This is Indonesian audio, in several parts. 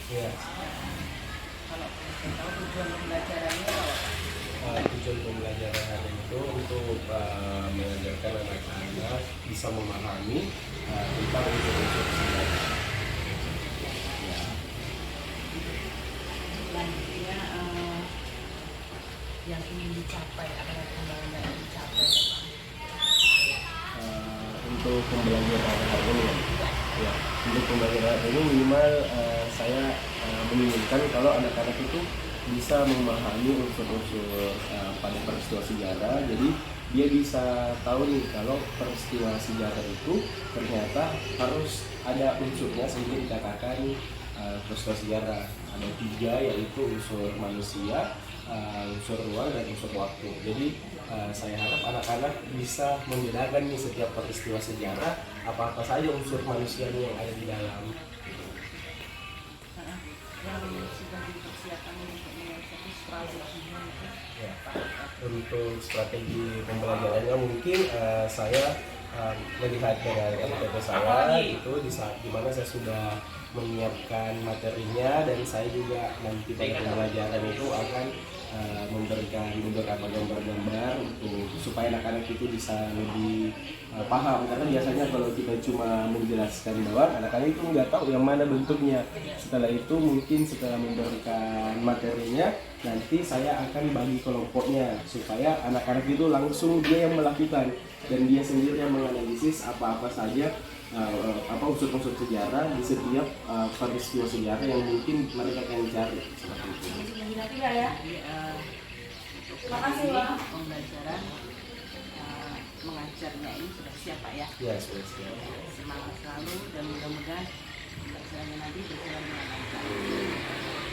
Ya. Kalau boleh tahu tujuan pembelajarannya apa? Tujuan pembelajaran hari itu untuk mengajarkan anak-anak bisa memahami tentang unsur-unsur sejarah. Ya. Selanjutnya yang ingin dicapai, apa yang ingin dicapai Pak? Untuk pembelajaran hari ini ya, untuk pembelajaran hari ini minimal saya menginginkan kalau anak-anak itu bisa memahami unsur-unsur pada peristiwa sejarah. Jadi dia bisa tahu nih kalau peristiwa sejarah itu ternyata harus ada unsurnya sehingga dikatakan peristiwa sejarah. Ada 3, yaitu unsur manusia, unsur ruang, dan unsur waktu. Jadi saya harap anak-anak bisa membedakan nih setiap peristiwa sejarah apa-apa saja unsur manusianya yang ada di dalam. Yang sudah dipersiapkan untuk menyiasati strateginya itu Ya. Untuk strategi pembelajarannya mungkin saya melihat dari LPP saya itu di saat dimana saya sudah menyiapkan materinya, dan saya juga nanti pada pembelajaran itu akan memberikan beberapa gambar-gambar untuk supaya anak-anak itu bisa lebih paham, karena biasanya kalau kita cuma menjelaskan doang anak-anak itu nggak tahu yang mana bentuknya. Setelah itu mungkin setelah memberikan materinya nanti saya akan bagi kelompoknya supaya anak-anak itu langsung dia yang melakukan dan dia sendiri yang menganalisis apa-apa saja apa unsur-unsur sejarah di setiap peristiwa sejarah yang mungkin mereka akan cari seperti itu. ya. Terima kasih Pak. Pembelajaran mengajarnya ini sudah siap Pak ya. Ya, sudah siap. Semangat selalu dan mudah-mudahan pelajarannya nanti berjalan dengan lancar.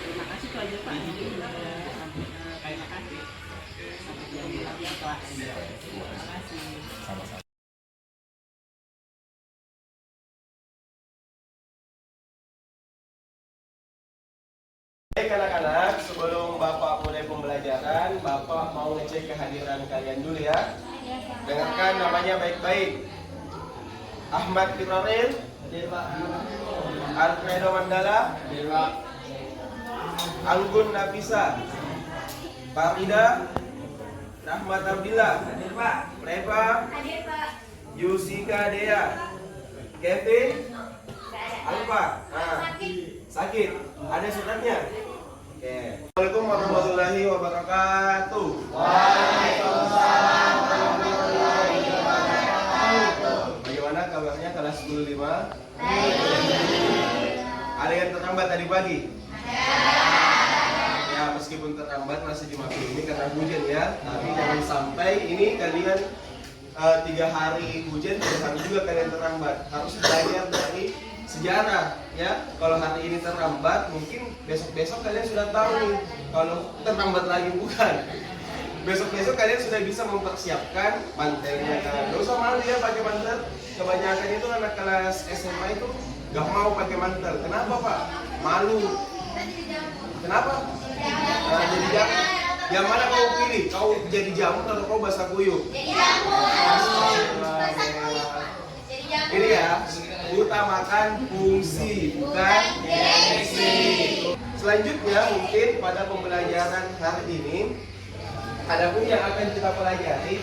Terima kasih Pak aja Pak. Terima kasih. Sampai jumpa lagi di kelas. Terima kasih. Sama-sama. Baik anak-anak, sebelum Bapak mulai pembelajaran, Bapak mau ngecek kehadiran kalian dulu ya. Dengarkan namanya baik-baik. Ahmad Ibrahim, Alfredo Mandala, Anggun Nafisa, Farida, Rahmat Abdillah, Reva, Yusika Dea, Kevin, Alfa. Sakit. Ada suratnya? Oke. Assalamualaikum warahmatullahi wabarakatuh. Waalaikumsalam warahmatullahi wabarakatuh. Bagaimana kabarnya kelas 15? Ada yang terlambat tadi pagi? Ya, meskipun terlambat masih dimaklumi karena hujan ya. Tapi jangan sampai ini kalian 3 hari hujan, 3 hari juga kalian terlambat. Harus belajar dari sejarah ya. Kalau hari ini terlambat, mungkin besok-besok kalian sudah tahu nih. Kalau terlambat lagi bukan. Besok-besok kalian sudah bisa mempersiapkan mantelnya kan. Gak usah malu ya pakai mantel. Kebanyakan itu anak kelas SMA itu gak mau pakai mantel. Kenapa Pak? Malu. Kenapa? Nah, jadi jangan. Yang mana kau pilih? Kau jadi jamur atau kau basah kuyup? Jadi jamur. Ini ya, utamakan fungsi bukan direksi. Selanjutnya mungkin pada pembelajaran hari ini, adapun yang akan kita pelajari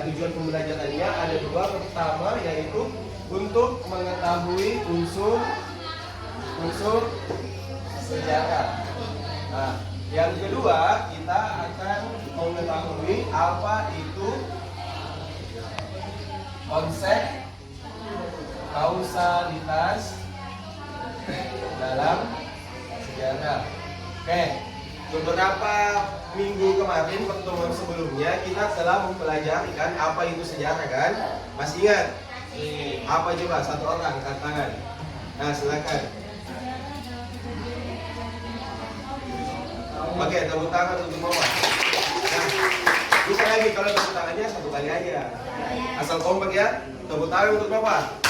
tujuan pembelajarannya ada 2. Pertama yaitu untuk mengetahui unsur sejarah. Nah, yang kedua kita akan mengetahui apa itu konsep kausalitas dalam sejarah. Oke, beberapa minggu kemarin pertemuan sebelumnya kita telah mempelajari kan apa itu sejarah kan? Masih ingat? Apa coba satu orang angkat tangan. Nah, silakan. Oke, tepuk tangan untuk Mama. Nah, bisa lagi kalau tepuk tangannya 1 kali aja. Asal kompak ya. Tepuk tangan untuk Bapak.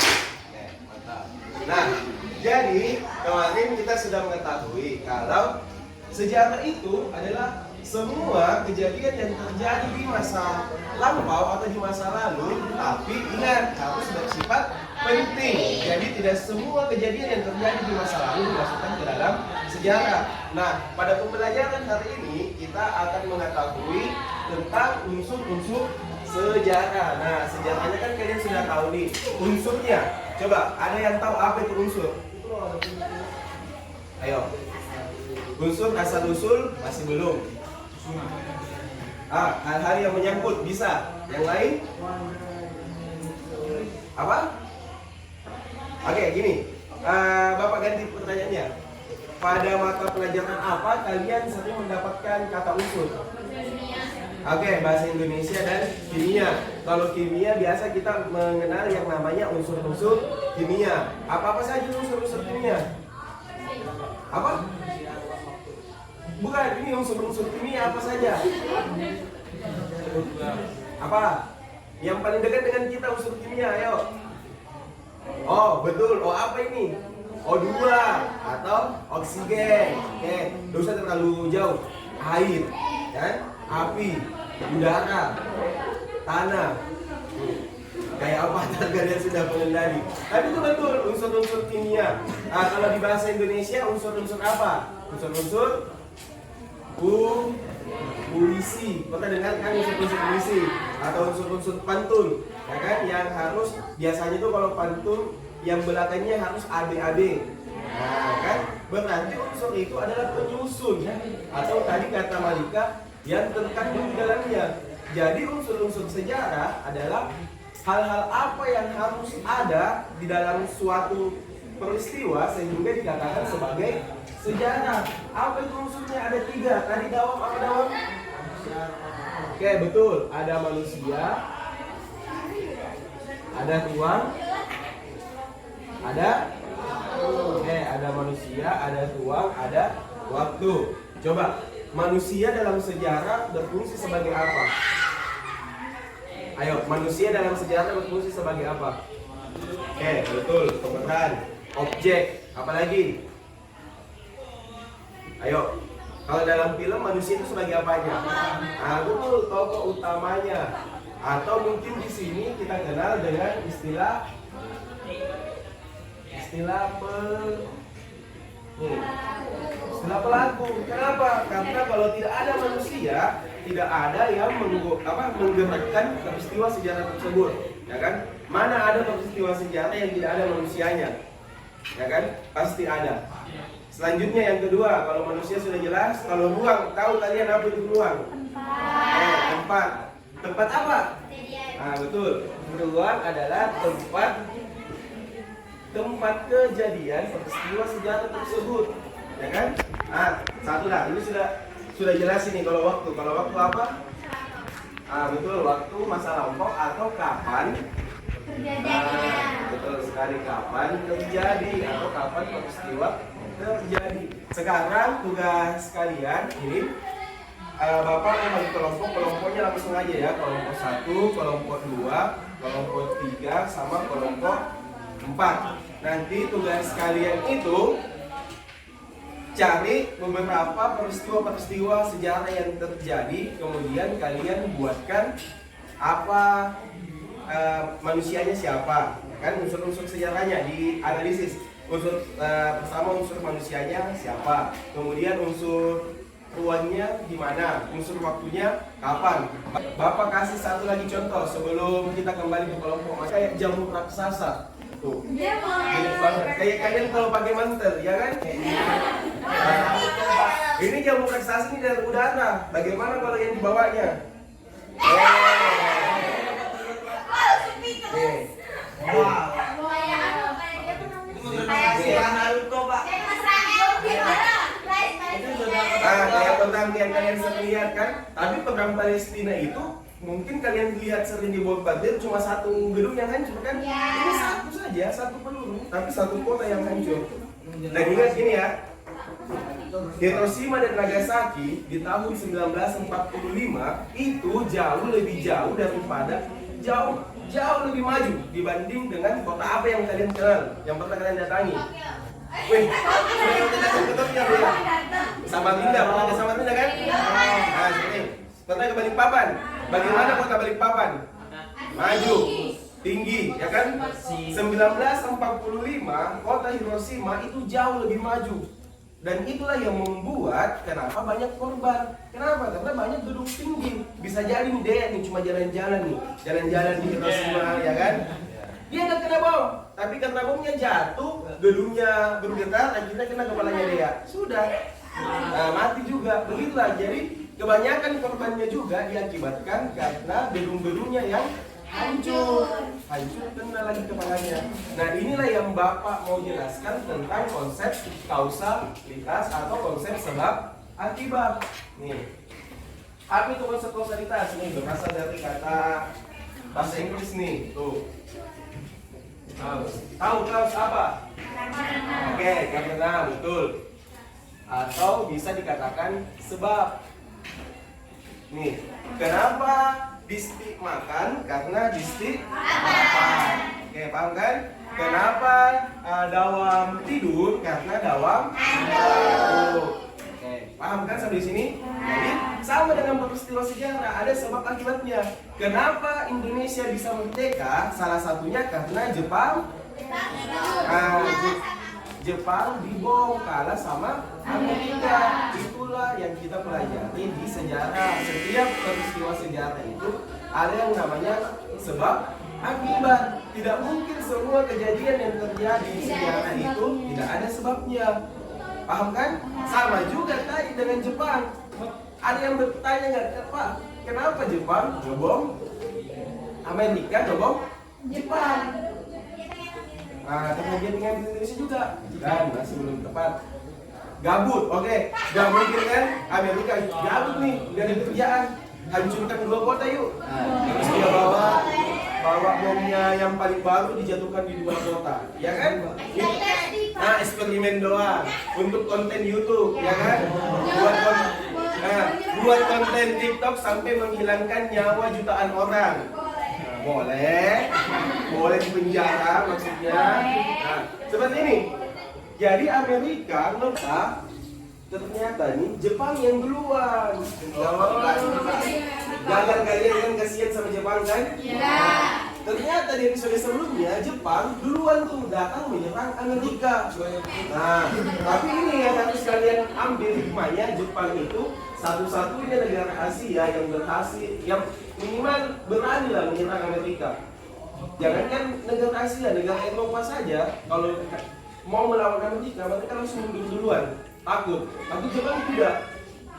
Nah, jadi kemarin kita sudah mengetahui kalau sejarah itu adalah semua kejadian yang terjadi di masa lampau atau di masa lalu, tapi ingat harus bersifat penting. Jadi tidak semua kejadian yang terjadi di masa lalu dimasukkan ke dalam sejarah. Nah, pada pembelajaran hari ini kita akan mengetahui tentang unsur-unsur sejarah. Nah, sejarahnya kan kalian sudah tahu nih. Unsurnya, coba ada yang tahu apa itu unsur? Ayo. Unsur asal usul masih belum. Hal-hal yang menyangkut bisa. Yang lain? Apa? Oke, gini. Bapak ganti pertanyaannya. Pada mata pelajaran apa kalian sering mendapatkan kata unsur? Oke, bahasa Indonesia dan kimia. Kalau kimia biasa kita mengenal yang namanya unsur-unsur kimia. Apa-apa saja unsur-unsur kimia? Apa? Bukan, ini unsur-unsur kimia apa saja? Apa? Yang paling dekat dengan kita unsur kimia, ayo. Oh, betul. Oh, apa ini? O2 atau oksigen. Oke, nggak usah terlalu jauh. Air, kan? Api, udara, tanah. Kayak apa kalian sudah mengenali? Tapi itu betul unsur-unsur kimia. Nah, kalau di bahasa Indonesia unsur-unsur apa? Unsur-unsur puisi. Pernah dengar kan unsur-unsur puisi atau unsur-unsur pantun? Ya kan? Yang harus biasanya tuh kalau pantun yang belakangnya harus ABAB. Nah, kan? Berarti unsur itu adalah penyusun atau tadi kata Malika yang terkandung di dalamnya. Jadi unsur-unsur sejarah adalah hal-hal apa yang harus ada di dalam suatu peristiwa sehingga dikatakan sebagai sejarah. Apa itu unsurnya? Ada 3. Tadi Dawam apa Dawam? Oke, betul. Ada manusia, ada ruang, ada manusia, ada ruang, ada waktu. Coba, manusia dalam sejarah berfungsi sebagai apa? Ayo, manusia dalam sejarah berfungsi sebagai apa? Oke, betul, pemeran, objek, apalagi? Ayo, kalau dalam film manusia itu sebagai apanya? Betul, tokoh utamanya. Atau mungkin di sini kita kenal dengan istilah pelaku. Kenapa? Karena kalau tidak ada manusia, tidak ada yang menggerakkan peristiwa sejarah tersebut, ya kan? Mana ada peristiwa sejarah yang tidak ada manusianya, ya kan? Pasti ada. Selanjutnya yang kedua, kalau manusia sudah jelas, kalau ruang, tahu kalian apa itu ruang? Tempat. Tempat apa? Betul. Ruang adalah tempat kejadian peristiwa sejarah tersebut, ya kan? Satu lah, ini sudah jelas ini. Kalau waktu apa? Betul, waktu masa lampau atau kapan betul sekali, kapan terjadi atau kapan peristiwa terjadi. Sekarang tugas kalian ini Bapak membagi kelompoknya langsung aja ya. Kelompok 1, kelompok 2, kelompok 3 sama kelompok 4. Nanti tugas kalian itu cari beberapa peristiwa sejarah yang terjadi, kemudian kalian buatkan apa manusianya siapa, kan unsur-unsur sejarahnya dianalisis. Pertama unsur manusianya siapa, kemudian unsur ruangnya di mana, unsur waktunya kapan. Bapak kasih satu lagi contoh sebelum kita kembali ke kelompok. Kayak jamur raksasa. Tuh. Kayak kalian kalau pakai mantel, ya kan? Ini jamur raksasa ini dari udara. Bagaimana kalau yang dibawanya? Kayak program yang kalian sering lihat kan? Tapi program Palestina itu mungkin kalian lihat sering dibombardir cuma satu gedung yang hancur kan? Ini satu saja, satu peluru, tapi satu kota yang hancur. Dan ingat gini ya, Hiroshima dan Nagasaki di tahun 1945 itu jauh daripada jauh lebih maju dibanding dengan kota apa yang kalian kenal, yang pernah kalian datangi. Wih, Samarinda, pernah ke Samarinda kan? Sini. Pernah ke Balikpapan. Bagaimana kota Balikpapan? Maju, tinggi, ya kan? 1945 kota Hiroshima itu jauh lebih maju. Dan itulah yang membuat kenapa banyak korban. Kenapa? Karena banyak gedung tinggi. Bisa jadi nih dia nih cuma jalan-jalan nih, jalan-jalan di Hiroshima, ya kan? Dia nggak kena bom, tapi karena bomnya jatuh, gedungnya bergetar, akhirnya kena kepalanya dia. Sudah, mati juga. Begitulah. Jadi kebanyakan korbannya juga diakibatkan karena gedung-gedungnya yang hancur kena lagi kepalanya. Nah, inilah yang Bapak mau jelaskan tentang konsep kausalitas atau konsep sebab akibat. Nih, apa itu konsep kausalitas? Nih berasal dari kata bahasa Inggris nih, tuh. Tahu kaus apa? Oke, karena betul. Atau bisa dikatakan sebab. Nih, kenapa distik makan? Karena distik makan. Oke, paham kan? Kenapa dawam tidur? Karena dawam tidur. Oke, paham kan sampai di sini? Jadi sama dengan peristiwa sejarah, ada sebab akibatnya. Kenapa Indonesia bisa merdeka? Salah satunya karena Jepang. Jepang dibom kalah sama Amerika. Itulah yang kita pelajari di sejarah. Setiap peristiwa sejarah itu ada yang namanya sebab akibat. Tidak mungkin semua kejadian yang terjadi di sejarah itu tidak ada sebabnya. Paham kan? Sama juga tadi dengan Jepang. Ada yang bertanya nggak, Pak, kenapa Jepang ngebom Amerika, ngebom Jepang? Nah, kemudian dengan Indonesia juga dan masih belum tepat. Gabut, oke. Gak mungkin kan Amerika gabut nih, gak ada kerjaan. Hancurkan 2 kota yuk. Terus dia bawa bomnya yang paling baru dijatuhkan di 2 kota, ya kan? Nah, eksperimen doang untuk konten YouTube, ya kan? Buat konten TikTok sampai menghilangkan nyawa jutaan orang. Boleh di penjara maksudnya. Nah, seperti ini. Jadi Amerika nota ternyata nih Jepang yang duluan. Gagal kalian kan kasihan sama Jepang kan? Iya. Ternyata di episode sebelumnya Jepang duluan tuh datang menyerang Amerika. Nah, tapi ini yang harus kalian ambil hikmahnya, Jepang itu satu-satunya negara Asia yang berhasil, yang minimal berani lah menyerang Amerika. Jangankan negara Asia, negara Eropa saja kalau mau melawan Amerika, mereka langsung mundur duluan, takut. Tapi Jepang tidak,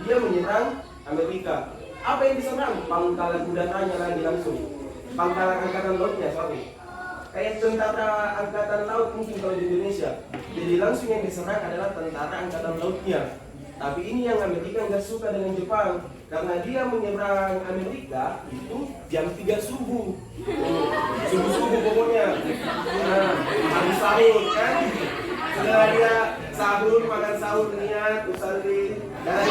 dia menyerang Amerika. Apa yang diserang? Pangkalan udaranya lagi langsung. Pangkalan angkatan lautnya, sorry. Kayak tentara angkatan laut mungkin kalau di Indonesia. Jadi langsung yang diserang adalah tentara angkatan lautnya. Tapi ini yang Amerika nggak suka dengan Jepang, karena dia menyerang Amerika itu jam 3 subuh. Subuh pokoknya. Nah, habis sahur kan? Setelah dia sahur, makan sahur niat, usalli, dan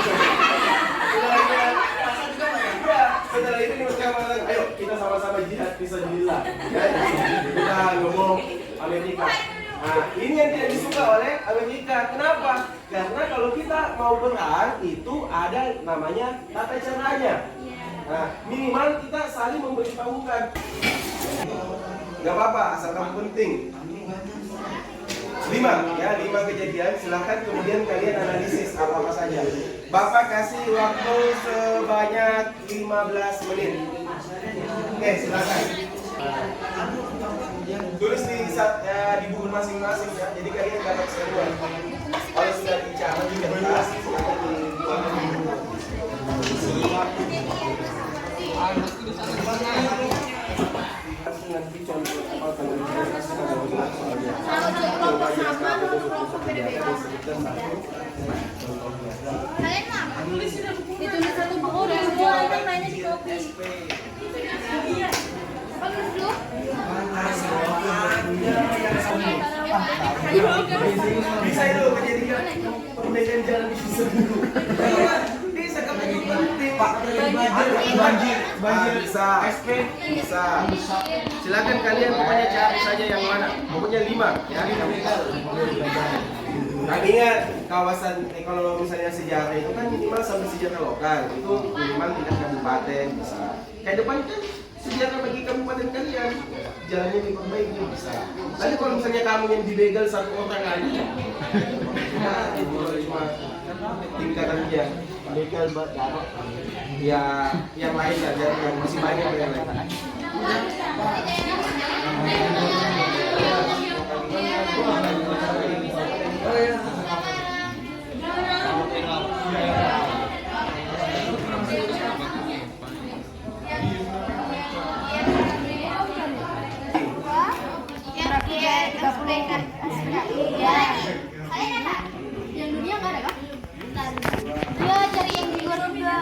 setelah itu mereka mengatakan, ayo kita sama-sama jihad fisabilillah. Kita ngomong Amerika. Nah, ini yang tidak disuka oleh Amerika. Kenapa? Karena kalau kita mau perang itu ada namanya tata caranya. Nah, minimal kita saling memberitahukan. Gak apa-apa, asalkan penting. 5 kejadian. Silahkan kemudian kalian analisis apa saja. Bapak kasih waktu sebanyak 15 menit. Oke, silakan. Tulis di buku masing-masing ya. Jadi kalian dapat semua. Kalau sudah bicara juga dibahas, silakan dibuat di buku. Nanti contoh kalau kasih ada soalnya. Coba aja ditulis satu buku dan semua orang nanya di kopi. Bagus dulu. Bisa itu kejadian perbaikan jalan di dulu. Bisa kamu penting. Pak banjir bisa. Silakan kalian pokoknya cari saja yang mana. Pokoknya 5 ya. Nah, ingat kawasan kalau misalnya sejarah itu kan minimal sampai sejarah lokal itu minimal tingkat kabupaten bisa. Kayak depan kan sejarah bagi kabupaten kalian jalannya diperbaiki bisa. Tapi kalau misalnya kamu yang dibegal 1 orang aja Nah, itu cuma tingkatan dia. Bekel berdarah. Ya, yang lain ada yang masih banyak yang lain. Yang dunia nggak ada kah? Iya, cari yang di luar juga.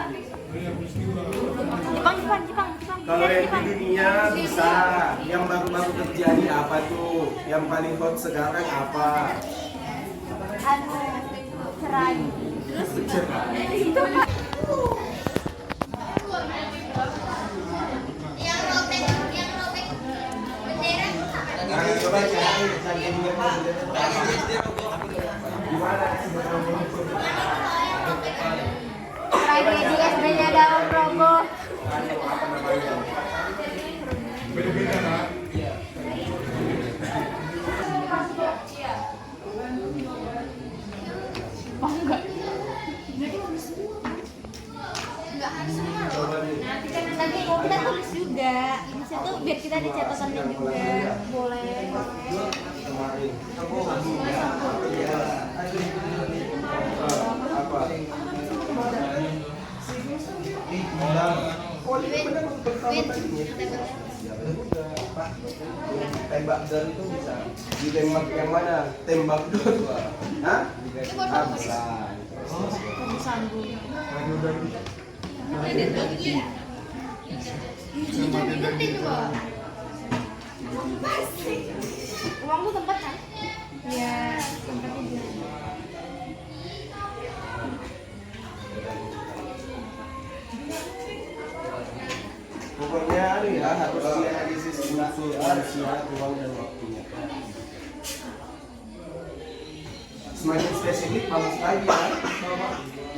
Jepang. Kalau yang di dunia bisa, yang baru-baru terjadi apa tuh? Yang paling hot sekarang apa? Cerai. Terus itu yang robek bendera. Nah, coba cari saking gimana sih Cerai dia sebenarnya daun rogo. apa namanya? Beda-beda kan? Enggak harus semua loh. Coba nih. Nanti mau kita tulis juga. Bisa tuh biar kita ada catatannya juga. Boleh. Kemarin. Apa? Oh, ini benar pertama tadinya. Ya udah, Pak. Tembak dar itu bisa. Ditembak yang mana? Tembak dor. Hah? Ah, bisa. Uangmu tempat kan? Iya, tempat itu. Pokoknya ya harus dianalisis unsur manusia, ruang dan waktunya. Semakin spesifik bagus lagi ya.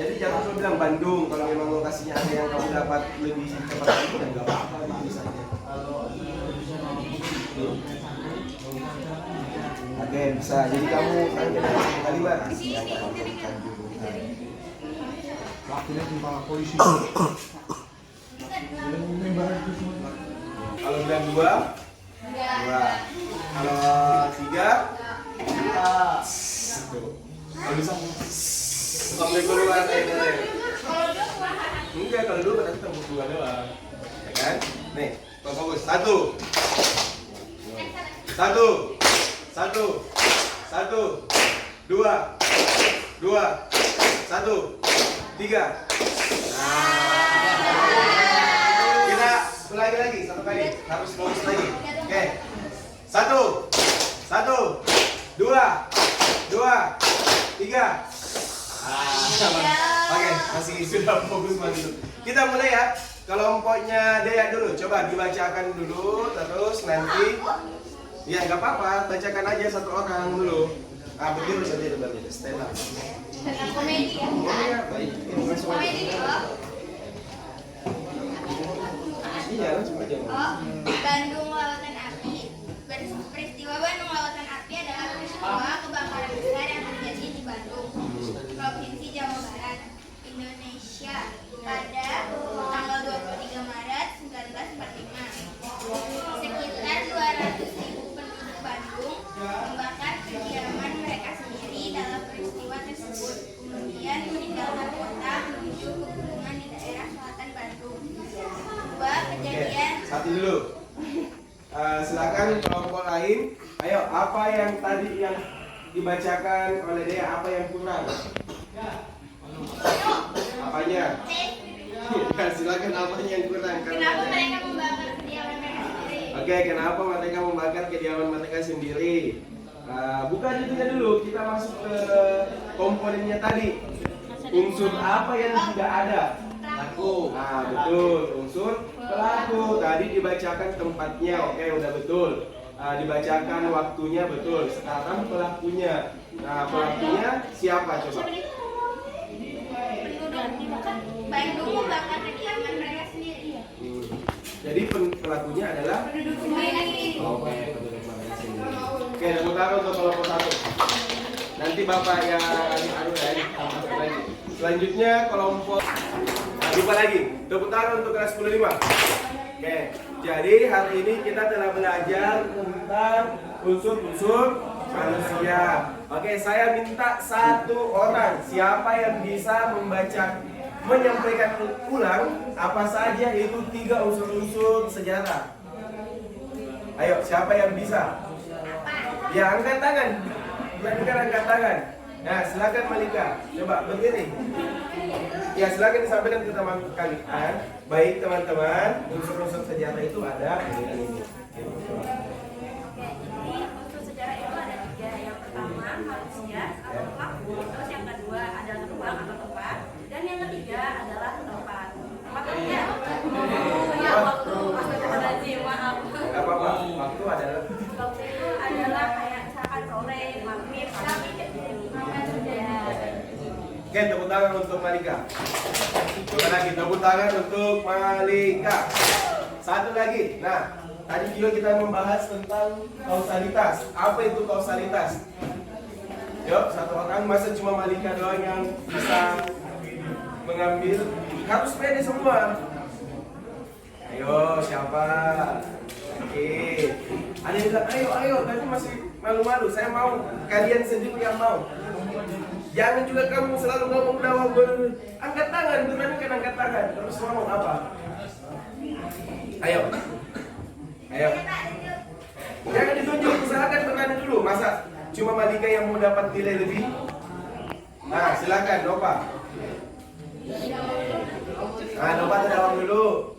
Jadi jangan kau bilang Bandung kalau memang lokasinya ada yang kamu dapat lebih cepat lagi dan nggak apa-apa itu saja. Oke bisa. Jadi kamu ambil kalimat. Akhirnya timbang polisi. Kalau bilang dua, kalau tiga, kalau bisa sampai keluar enggak, kalau dua berarti tembus dua doang, ya kan? Nih, fokus. Satu, dua, satu, tiga. Kita ulangi lagi satu kali, harus fokus lagi. Oke, satu, dua, tiga. Oke, masih sudah fokus dulu. Kita mulai ya. Kelompoknya Dea dulu, coba dibacakan dulu, terus nanti. Ya nggak apa-apa, bacakan aja satu orang dulu. Begitu saja debatnya, Stella. Komedi ya. Oh iya, baik. Komedi loh. Iya, langsung aja. Bandung Lautan Api. Peristiwa Bandung Lautan Api adalah peristiwa kebakaran besar yang terjadi di Bandung, Provinsi Jawa Barat, Indonesia pada tanggal 23 Maret 1945. Sekitar 200.000 penduduk Bandung membakar kediaman mereka sendiri dalam peristiwa tersebut, kemudian meninggalkan kota menuju pegunungan di daerah selatan Bandung. Dua kejadian. Satu dulu. Silakan kelompok lain. Ayo, apa yang tadi yang dibacakan oleh Dea, apa yang kurang? Apanya? Ya, silakan apanya yang kurang? Kenapa mereka membakar kediaman mereka sendiri? Oke, kenapa mereka membakar kediaman mereka sendiri? Buka itunya dulu, kita masuk ke komponennya tadi. Unsur apa yang tidak ada? Pelaku. Nah, betul, unsur pelaku. Tadi dibacakan tempatnya, oke, udah betul. Dibacakan waktunya, betul. Sekarang pelakunya. Nah, pelakunya siapa coba? Bandung membakar kediaman mereka sendiri. Jadi pelakunya adalah Penduduk sendiri. Oke, penduduk mereka sendiri. Oke, tepuk tangan untuk kelompok satu. Nanti nanti Bapak yang anu ya, tambahkan lagi. Selanjutnya kelompok lupa lagi. Tepuk tangan untuk kelas 15. Oke. Jadi hari ini kita telah belajar tentang unsur-unsur manusia. Oke, saya minta satu orang siapa yang bisa menyampaikan ulang apa saja itu 3 unsur-unsur sejarah. Ayo, siapa yang bisa? Ya, angkat tangan. Silakan angkat tangan. Nah, silakan Malika. Coba berdiri. Ya, silakan disampaikan ke teman kalian. Baik teman-teman, unsur-unsur sejarah itu ada ini. Unsur sejarah itu ada 3. Yang pertama manusia atau pelaku, terus yang kedua adalah ruang atau tempat, dan yang ketiga adalah tempat. Tempat apa ya? Ya waktu. Astagfirullahaladzim, maaf. Gak apa-apa. Waktu adalah Waktu itu adalah kayak misalkan sore, maghrib, pagi kayak gitu. Ya. Oke, tepuk tangan untuk Malika. Coba lagi, tepuk tangan untuk Malika. Satu lagi. Nah, tadi juga kita membahas tentang kausalitas. Apa itu kausalitas? Yuk, satu orang. Masa cuma Malika doang yang bisa mengambil? Harus pede semua. Ayo, siapa? Oke. Ada yang bilang, ayo, tapi masih malu-malu. Saya mau, kalian sendiri yang mau. Jangan juga kamu selalu ngomong dalam angkat tangan, berani kan angkat tangan. Terus ngomong apa? Ayo. Jangan ditunjuk, usahakan berani dulu. Masa cuma Malika yang mau dapat nilai lebih? Nah, silakan Nova. Nah, Nova dawam dulu.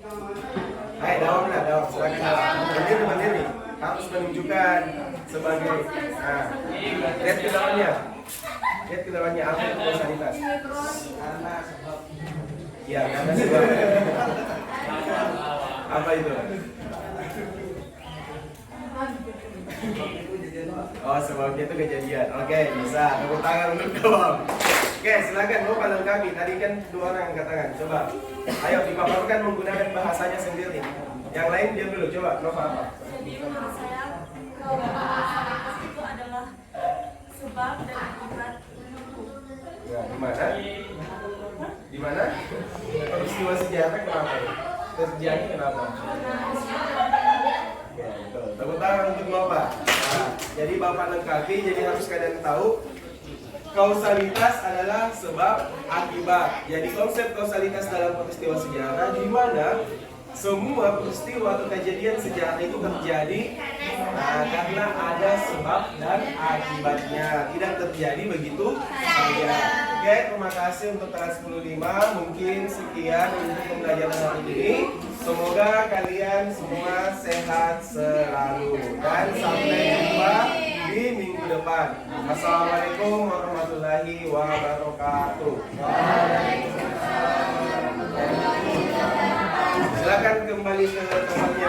Ayo dawam. Silakan. Berdiri. Harus menunjukkan sebagai. Nah, lihat ke dalamnya. Apa itu kausalitas? Ya, karena sebab. Apa itu? Oh, sebabnya itu kejadian. Oke, bisa. Tepuk tangan untuk jawab. Oke, silakan Bapak lengkapi. Tadi kan 2 orang angkat tangan. Coba. Ayo dipaparkan menggunakan bahasanya sendiri. Yang lain diam dulu. Coba, Nova apa? Jadi menurut saya kausalitas itu adalah sebab dan akibat. Ya, di mana? Peristiwa sejarah kenapa? Terjadi kenapa? Ya, betul. Tepuk tangan untuk Bapak. Nah, jadi Bapak lengkapi, jadi harus kalian tahu kausalitas adalah sebab akibat. Jadi konsep kausalitas dalam peristiwa sejarah di mana semua peristiwa atau kejadian sejarah itu terjadi karena ada sebab dan akibatnya. Tidak terjadi begitu saja. Oke, terima kasih untuk kelas 15. Mungkin sekian untuk pembelajaran hari ini. Semoga kalian semua sehat selalu dan sampai jumpa di minggu depan. Assalamualaikum warahmatullahi wabarakatuh. Silakan kembali ke tempatnya.